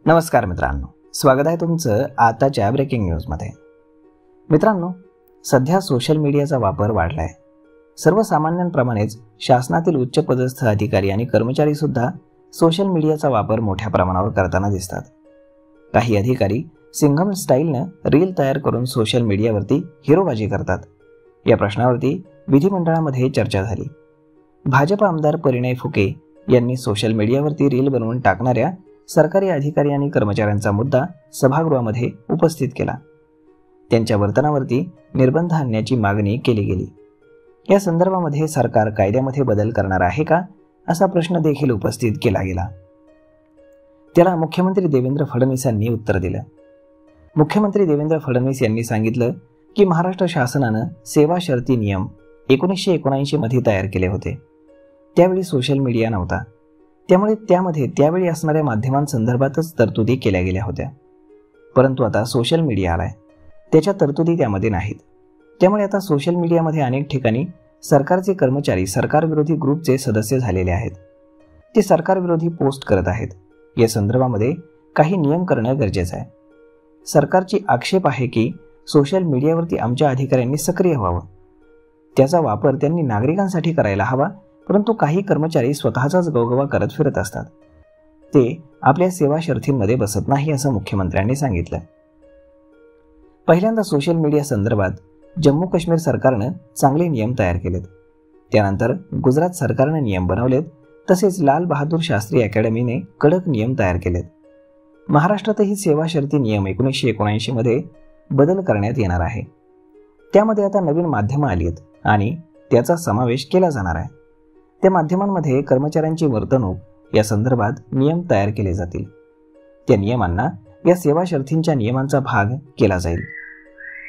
नमस्कार मित्रांनो, स्वागत आहे तुमचं आताच्या ब्रेकिंग न्यूजमध्ये। मित्रांनो, सध्या सोशल मीडियाचा वापर वाढलाय। सर्वसामान्यांप्रमाणेच शासनातील उच्चपदस्थ अधिकारी आणि कर्मचारी सुद्धा सोशल मीडियाचा वापर मोठ्या प्रमाणावर करताना दिसतात। काही अधिकारी सिंघम स्टाईलनं रील तयार करून सोशल मीडियावरती हिरोबाजी करतात। या प्रश्नावरती विधिमंडळामध्ये चर्चा झाली। भाजप आमदार परिणय फुके यांनी सोशल मीडियावरती रील बनवून टाकणाऱ्या सरकारी अधिकारी आणि कर्मचाऱ्यांचा मुद्दा सभागृहामध्ये उपस्थित केला। त्यांच्या वर्तनावरती निर्बंध आणण्याची मागणी केली गेली। या संदर्भामध्ये सरकार कायद्यामध्ये बदल करणार आहे का, असा प्रश्न देखील उपस्थित केला गेला। त्याला मुख्यमंत्री देवेंद्र फडणवीस यांनी उत्तर दिलं। मुख्यमंत्री देवेंद्र फडणवीस यांनी सांगितलं की महाराष्ट्र शासनानं सेवा शर्ती नियम 1979 मध्ये तयार केले होते। त्यावेळी सोशल मीडिया नव्हता, त्यामुळे त्यामध्ये त्यावेळी असणाऱ्या माध्यमांसंदर्भातच तरतुदी केल्या गेल्या होत्या। परंतु आता सोशल मीडिया आलाय, त्याच्या तरतुदी त्यामध्ये नाहीत। त्यामुळे आता सोशल मीडियामध्ये अनेक ठिकाणी सरकारचे कर्मचारी सरकारविरोधी ग्रुपचे सदस्य झालेले आहेत। ते सरकारविरोधी पोस्ट करत आहेत। या संदर्भामध्ये काही नियम करणं गरजेचं आहे। सरकारची आक्षेप आहे की सोशल मीडियावरती आमच्या अधिकाऱ्यांनी सक्रिय व्हावं, त्याचा वापर त्यांनी नागरिकांसाठी करायला हवा। परंतु काही कर्मचारी स्वतःचाच गवगवा करत फिरत असतात, ते आपल्या सेवा शर्थींमध्ये बसत नाही, असं मुख्यमंत्र्यांनी सांगितलं। पहिल्यांदा सोशल मीडिया संदर्भात जम्मू काश्मीर सरकारनं चांगले नियम तयार केलेत। त्यानंतर गुजरात सरकारनं नियम बनवलेत। तसेच लाल बहादूर शास्त्री अकॅडमीने कडक नियम तयार केलेत। महाराष्ट्रातही सेवा शर्ती नियम 1979 मध्ये बदल करण्यात येणार आहे। त्यामध्ये आता नवीन माध्यमं आली आहेत आणि त्याचा समावेश केला जाणार आहे। त्या माध्यमांमध्ये कर्मचाऱ्यांची वर्तणूक या संदर्भात नियम तयार केले जातील। त्या नियमांना या सेवा शर्थींच्या नियमांचा भाग केला जाईल।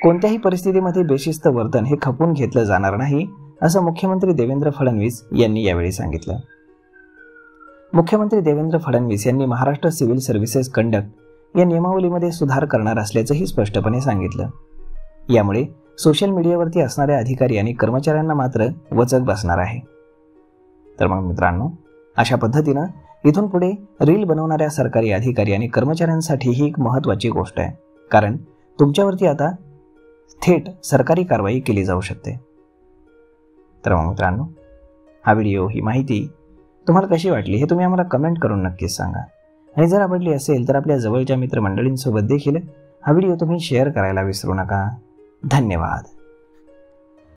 कोणत्याही परिस्थितीमध्ये बेशिस्त वर्तन हे खपवून घेतलं जाणार नाही, असं मुख्यमंत्री देवेंद्र फडणवीस यांनी यावेळी सांगितलं। मुख्यमंत्री देवेंद्र फडणवीस यांनी महाराष्ट्र सिव्हिल सर्व्हिसेस कंडक्ट या नियमावलीमध्ये सुधार करणार असल्याचंही स्पष्टपणे सांगितलं। यामुळे सोशल मीडियावरती असणाऱ्या अधिकारी आणि कर्मचाऱ्यांना मात्र वचक बसणार आहे। तर मग मित्रांनो, अशा पद्धतीनं इथून पुढे रील बनवणाऱ्या सरकारी अधिकारी आणि कर्मचाऱ्यांसाठी ही एक महत्त्वाची गोष्ट आहे, कारण तुमच्यावरती आता थेट सरकारी कारवाई केली जाऊ शकते। तर मग मित्रांनो, हा व्हिडिओ, ही माहिती तुम्हाला कशी वाटली हे तुम्ही आम्हाला कमेंट करून नक्कीच सांगा। आणि जर आवडली असेल तर आपल्या जवळच्या मित्रमंडळींसोबत देखील हा व्हिडिओ तुम्ही शेअर करायला विसरू नका। धन्यवाद।